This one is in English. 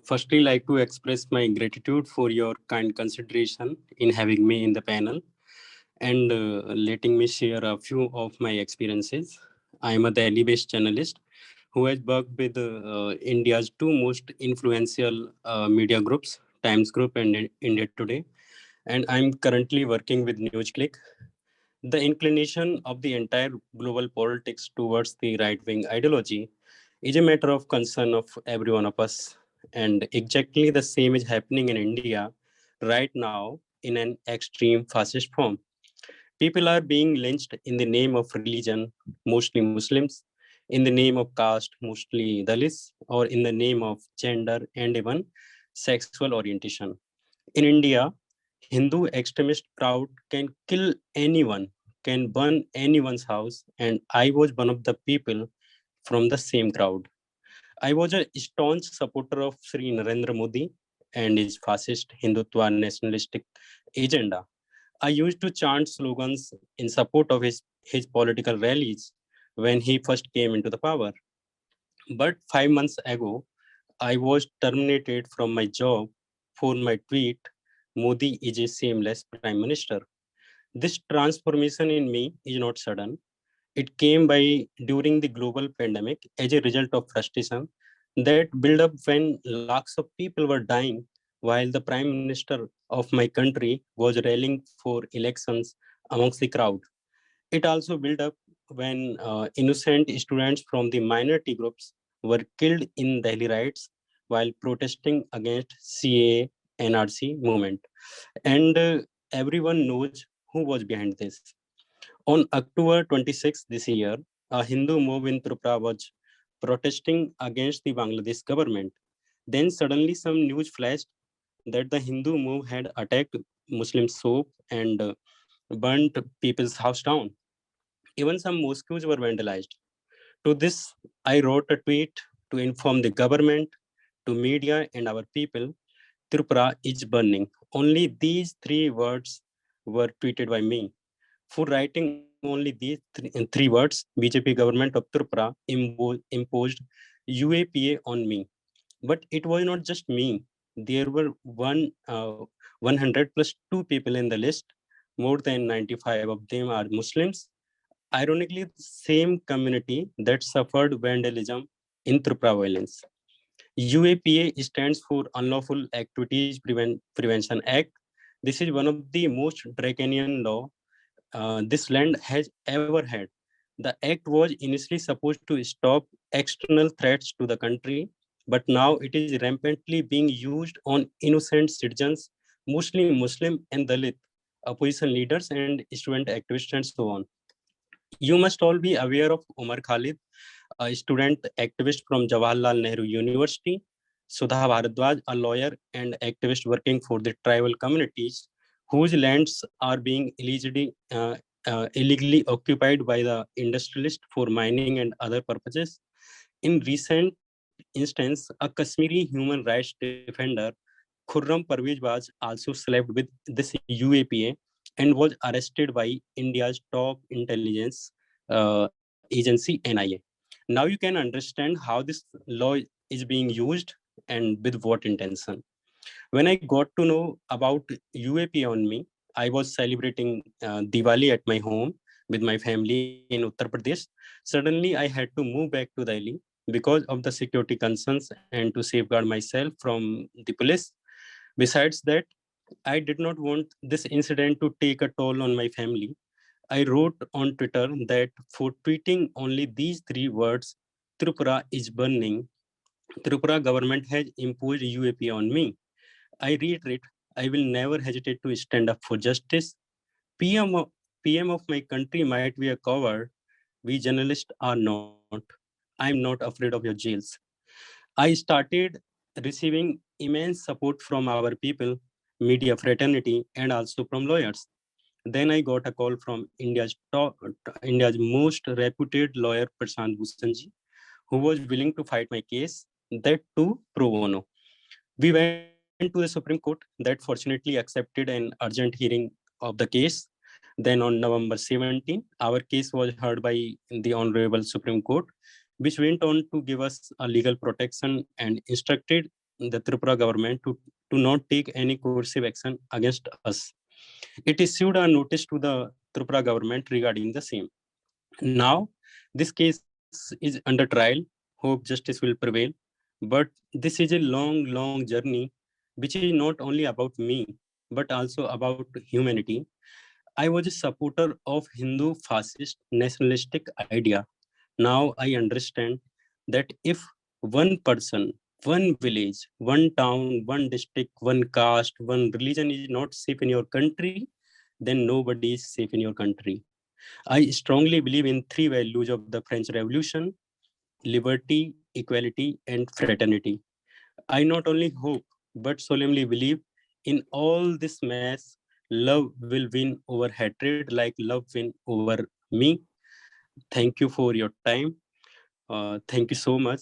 Firstly, like to express my gratitude for your kind consideration in having me in the panel and letting me share a few of my experiences. I am a Delhi-based journalist who has worked with India's two most influential media groups, Times Group and India Today, and I'm currently working with NewsClick. The inclination of the entire global politics towards the right-wing ideology is a matter of concern of every one of us. And exactly the same is happening in India right now in an extreme fascist form. People are being lynched in the name of religion, mostly Muslims, in the name of caste, mostly Dalits, or in the name of gender and even sexual orientation. In India, Hindu extremist crowd can kill anyone, can burn anyone's house, and I was one of the people from the same crowd. I was a staunch supporter of Sri Narendra Modi and his fascist Hindutva nationalistic agenda. I used to chant slogans in support of his political rallies when he first came into the power. But 5 months ago, I was terminated from my job for my tweet, Modi is a shameless prime minister. This transformation in me is not sudden. It came by during the global pandemic as a result of frustration that built up when lakhs of people were dying while the prime minister of my country was rallying for elections amongst the crowd. It also built up when innocent students from the minority groups were killed in Delhi riots while protesting against CAA NRC movement. And everyone knows who was behind this. On October 26 this year, a Hindu mob in Tripura was protesting against the Bangladesh government. Then suddenly some news flashed that the Hindu mob had attacked Muslim shop and burnt people's house down. Even some mosques were vandalized. To this, I wrote a tweet to inform the government, to media, and our people Tripura is burning. Only these three words were tweeted by me. For writing only these three words, BJP government of Tripura imposed UAPA on me. But it was not just me. There were 100 plus two people in the list. More than 95 of them are Muslims. Ironically, the same community that suffered vandalism in Tripura violence. UAPA stands for Unlawful Activities Prevention Act. This is one of the most draconian law this land has ever had. The act was initially supposed to stop external threats to the country, but now it is rampantly being used on innocent citizens, mostly Muslim and Dalit, opposition leaders and student activists and so on. You must all be aware of Omar Khalid, a student activist from Jawaharlal Nehru University, Sudha Bharadwaj, a lawyer and activist working for the tribal communities whose lands are being illegally occupied by the industrialists for mining and other purposes. In recent instance, a Kashmiri human rights defender, Khurram Parvez was also slapped with this UAPA and was arrested by India's top intelligence agency, NIA. Now you can understand how this law is being used and with what intention. When I got to know about UAP on me, I was celebrating Diwali at my home with my family in Uttar Pradesh. Suddenly, I had to move back to Delhi because of the security concerns and to safeguard myself from the police. Besides that, I did not want this incident to take a toll on my family. I wrote on Twitter that for tweeting only these three words, Tripura is burning, Tripura government has imposed UAP on me. I reiterate, I will never hesitate to stand up for justice. PM of my country might be a coward. We journalists are not. I'm not afraid of your jails. I started receiving immense support from our people, media fraternity, and also from lawyers. Then I got a call from India's most reputed lawyer, Prashant Bhushanji, who was willing to fight my case, that too pro bono. We went to the Supreme Court that fortunately accepted an urgent hearing of the case. Then on November 17, our case was heard by the Honorable Supreme Court, which went on to give us a legal protection and instructed the Tripura government to not take any coercive action against us. It issued a notice to the Tripura government regarding the same. Now, this case is under trial. Hope justice will prevail. But this is a long, long journey, which is not only about me, but also about humanity. I was a supporter of Hindu fascist nationalistic idea. Now I understand that if one person, one village, one town, one district, one caste, one religion is not safe in your country, then nobody is safe in your country. I strongly believe in three values of the French Revolution: liberty, equality, and fraternity. I not only hope, but solemnly believe in all this mess, love will win over hatred like love win over me. Thank you for your time. Thank you so much.